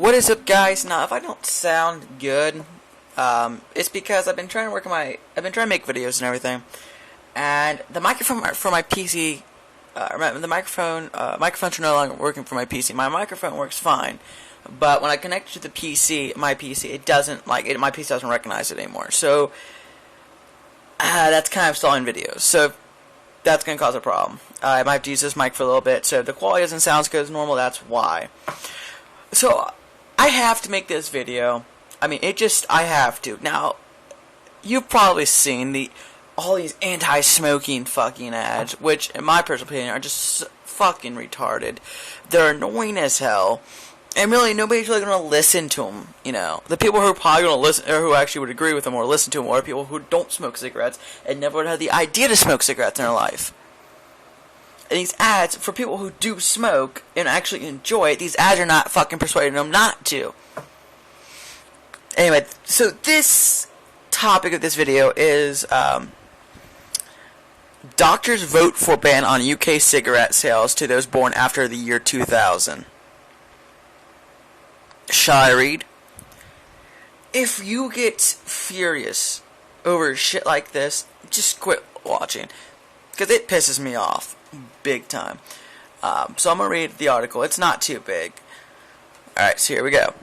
What is up, guys? Now, if I don't sound good, it's because I've been trying to make videos and everything, and the microphone for my PC, microphones are no longer working for my PC. My microphone works fine, but when I connect it to the PC, my PC, my PC doesn't recognize it anymore. So that's kind of stalling videos. So that's going to cause a problem. I might have to use this mic for a little bit. So if the quality doesn't sound as good as normal, that's why. So I have to make this video. I have to. Now, you've probably seen all these anti-smoking fucking ads, which, in my personal opinion, are just fucking retarded. They're annoying as hell, and really, nobody's really going to listen to them, you know. The people who are probably going to listen, or who actually would agree with them or listen to them, are people who don't smoke cigarettes and never would have the idea to smoke cigarettes in their life. And these ads, for people who do smoke and actually enjoy it, these ads are not fucking persuading them not to. Anyway, so this topic of this video is, doctors vote for ban on UK cigarette sales to those born after the year 2000. Shall I read? If you get furious over shit like this, just quit watching, because it pisses me off big time. So I'm going to read the article. It's not too big. Alright, so here we go.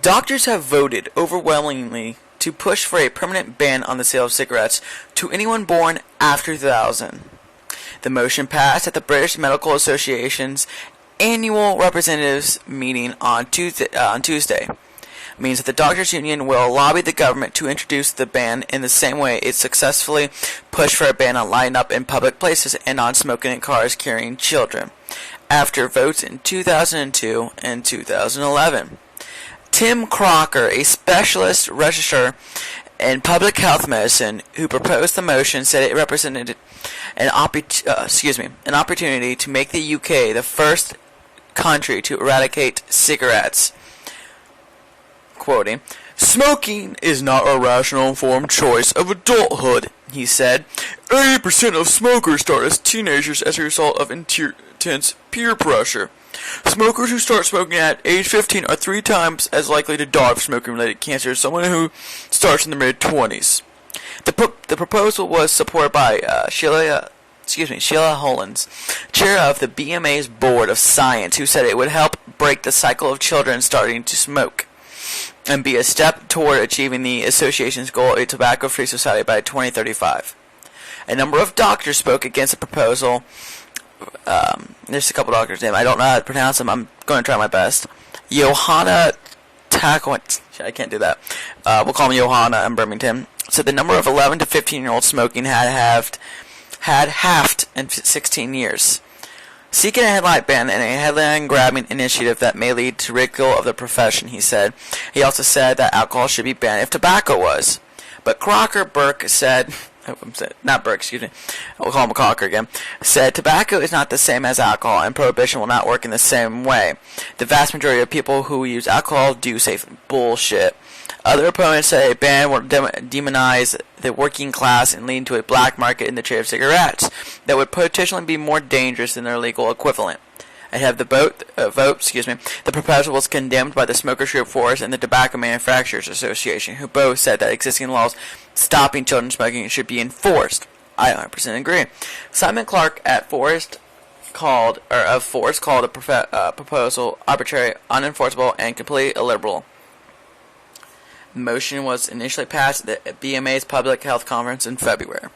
Doctors have voted overwhelmingly to push for a permanent ban on the sale of cigarettes to anyone born after 2000. The motion passed at the British Medical Association's annual representatives meeting on Tuesday. It means that the doctors' union will lobby the government to introduce the ban in the same way it successfully pushed for a ban on lighting up in public places and on smoking in cars carrying children, after votes in 2002 and 2011. Tim Crocker, a specialist registrar in public health medicine who proposed the motion, said it represented an opportunity to make the UK the first country to eradicate cigarettes. Quoting, "Smoking is not a rational informed choice of adulthood," he said. 80% of smokers start as teenagers as a result of intense peer pressure. Smokers who start smoking at age 15 are 3 times as likely to die of smoking-related cancer as someone who starts in their mid-20s. The proposal was supported by Sheila Hollins, chair of the BMA's Board of Science, who said it would help break the cycle of children starting to smoke and be a step toward achieving the association's goal of a tobacco-free society by 2035. A number of doctors spoke against the proposal. There's a couple doctors' names. I don't know how to pronounce them. I'm going to try my best. Johanna Taquint. I can't do that. We'll call him Johanna in Birmingham. Said the number of 11 to 15-year-olds smoking had halved in 16 years. Seeking a headline ban and a headline-grabbing initiative that may lead to ridicule of the profession, he said. He also said that alcohol should be banned if tobacco was. But Burke said, not Burke, excuse me, we'll call him Crocker again, said tobacco is not the same as alcohol and prohibition will not work in the same way. The vast majority of people who use alcohol do say bullshit. Other opponents say a ban will demonize the working class and lead to a black market in the trade of cigarettes that would potentially be more dangerous than their legal equivalent. Ahead of the vote, the proposal was condemned by the Smokers Group Forest and the Tobacco Manufacturers Association, who both said that existing laws stopping children smoking should be enforced. I 100% agree. Simon Clark at Forest called the proposal arbitrary, unenforceable, and completely illiberal. The motion was initially passed at the BMA's Public Health Conference in February.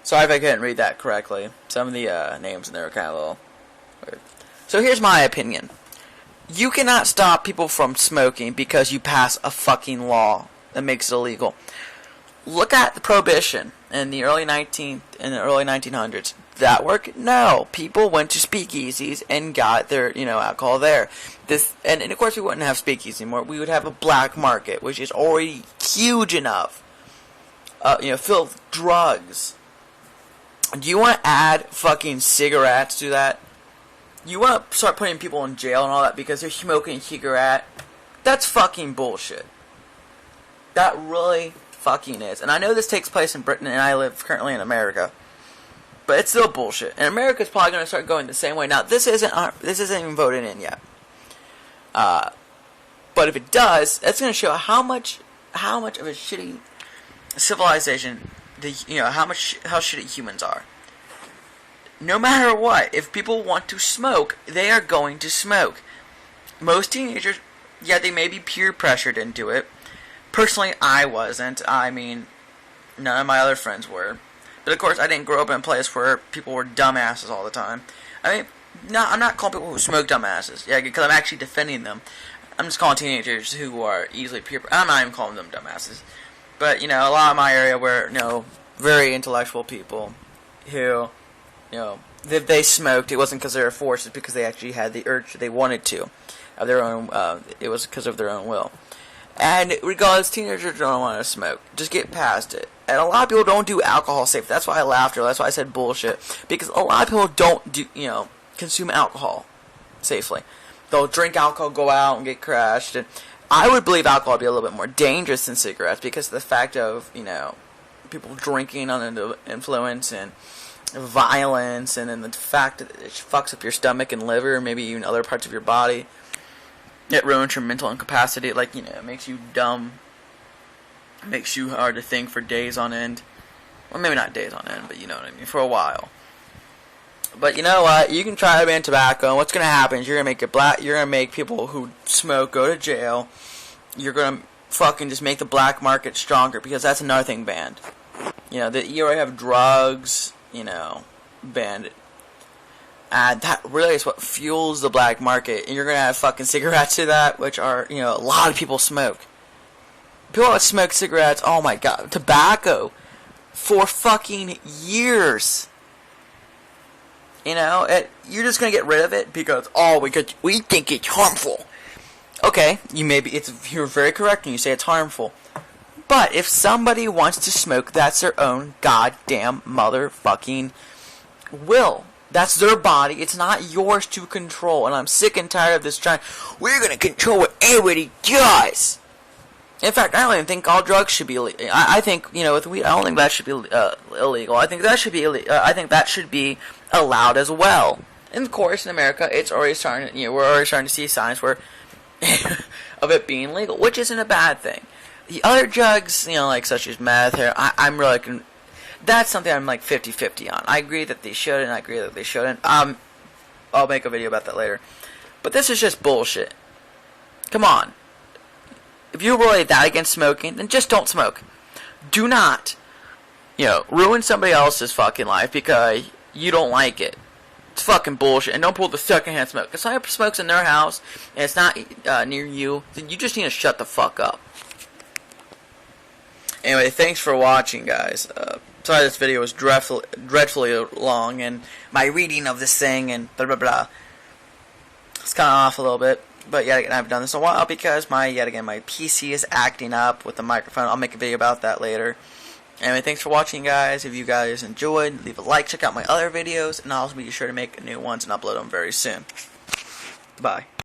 Sorry if I couldn't read that correctly. Some of the names in there are kind of a little weird. So here's my opinion. You cannot stop people from smoking because you pass a fucking law that makes it illegal. Look at the Prohibition in the early 1900s. Did that work? No. People went to speakeasies and got their, alcohol there. And of course we wouldn't have speakeasies anymore. We would have a black market, which is already huge enough. Filled with drugs. Do you want to add fucking cigarettes to that? You want to start putting people in jail and all that because they're smoking a cigarette? That's fucking bullshit. That really fucking is. And I know this takes place in Britain and I live currently in America. But it's still bullshit. And America's probably going to start going the same way. Now, this isn't even voted in yet. But if it does, that's going to show how much of a shitty civilization, how shitty humans are. No matter what, if people want to smoke, they are going to smoke. Most teenagers, yeah, they may be peer pressured into it. Personally, I wasn't. I mean, none of my other friends were. But of course, I didn't grow up in a place where people were dumbasses all the time. I mean, no, I'm not calling people who smoke dumbasses. Yeah, because I'm actually defending them. I'm just calling teenagers who are easily peer. I'm not even calling them dumbasses. But a lot of my area were very intellectual people who, if they smoked, it wasn't because they were forced. It's because they actually had the urge. They wanted to, of their own. It was because of their own will. And regardless, teenagers don't want to smoke. Just get past it. And a lot of people don't do alcohol safe. That's why I laughed earlier. That's why I said bullshit. Because a lot of people don't consume alcohol safely. They'll drink alcohol, go out, and get crashed. And I would believe alcohol would be a little bit more dangerous than cigarettes because of the fact of, people drinking under the influence and violence, and then the fact that it fucks up your stomach and liver, maybe even other parts of your body. It ruins your mental incapacity. It makes you dumb. It makes you hard to think for days on end. Well, maybe not days on end, but you know what I mean, for a while. But you know what? You can try to ban tobacco, and what's going to happen is you're going to make people who smoke go to jail. You're going to fucking just make the black market stronger, because that's another thing banned. You already have drugs, banned. And that really is what fuels the black market. And you're going to have fucking cigarettes to that, which are, a lot of people smoke. People that smoke cigarettes, oh my god, tobacco, for fucking years. You're just going to get rid of it because, we think it's harmful. Okay, you're very correct when you say it's harmful. But if somebody wants to smoke, that's their own goddamn motherfucking will. That's their body. It's not yours to control. And I'm sick and tired of this we're going to control what everybody does. In fact, I don't even think all drugs should be illegal. I think, with weed, I don't think that should be illegal. I think that should be I think that should be allowed as well. And of course, in America, it's already starting. We're already starting to see signs of it being legal, which isn't a bad thing. The other drugs, such as meth, I'm really. That's something I'm 50-50 on. I agree that they should, and I agree that they shouldn't. I'll make a video about that later. But this is just bullshit. Come on. If you're really that against smoking, then just don't smoke. Do not, ruin somebody else's fucking life because you don't like it. It's fucking bullshit. And don't pull the secondhand smoke. If somebody smokes in their house and it's not near you, then you just need to shut the fuck up. Anyway, thanks for watching, guys. Sorry this video was dreadfully long, and my reading of this thing and blah blah blah. It's kind of off a little bit. But yet again, I haven't done this in a while because my PC is acting up with the microphone. I'll make a video about that later. Anyway, thanks for watching, guys. If you guys enjoyed, leave a like, check out my other videos, and I'll also be sure to make new ones and upload them very soon. Bye.